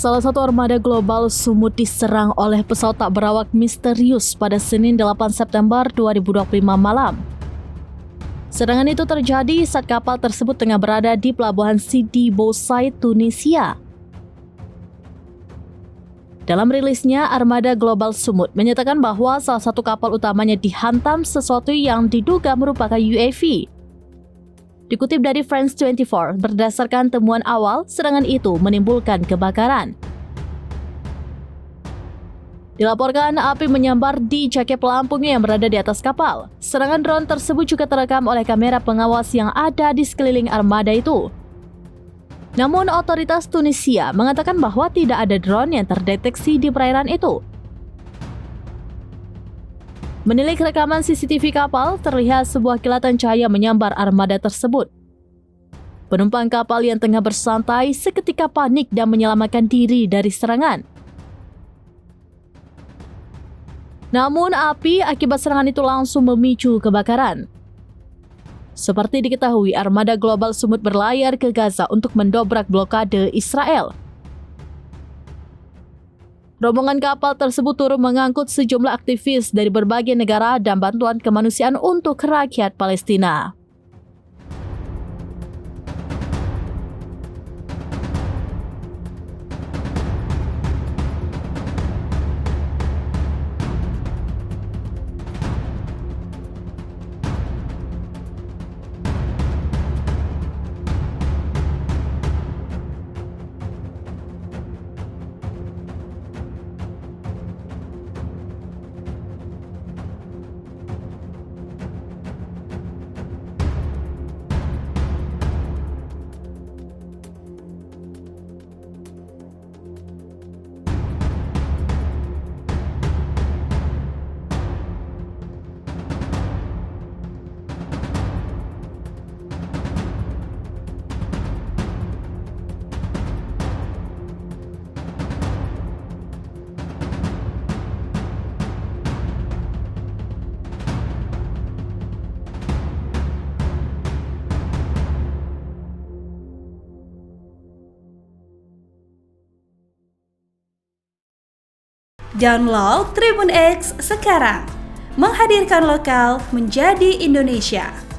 Salah satu armada global Sumut diserang oleh pesawat tak berawak misterius pada Senin 8 September 2025 malam. Serangan itu terjadi saat kapal tersebut tengah berada di pelabuhan Sidi Bouzid, Tunisia. Dalam rilisnya, armada global Sumut menyatakan bahwa salah satu kapal utamanya dihantam sesuatu yang diduga merupakan UAV. Dikutip dari France 24, berdasarkan temuan awal, serangan itu menimbulkan kebakaran. Dilaporkan api menyambar di jaket pelampungnya yang berada di atas kapal. Serangan drone tersebut juga terekam oleh kamera pengawas yang ada di sekeliling armada itu. Namun otoritas Tunisia mengatakan bahwa tidak ada drone yang terdeteksi di perairan itu. Menilik rekaman CCTV kapal, terlihat sebuah kilatan cahaya menyambar armada tersebut. Penumpang kapal yang tengah bersantai seketika panik dan menyelamatkan diri dari serangan. Namun api akibat serangan itu langsung memicu kebakaran. Seperti diketahui, armada global Sumut berlayar ke Gaza untuk mendobrak blokade Israel. Rombongan kapal tersebut turut mengangkut sejumlah aktivis dari berbagai negara dan bantuan kemanusiaan untuk rakyat Palestina. Download Tribun X sekarang, menghadirkan lokal menjadi Indonesia.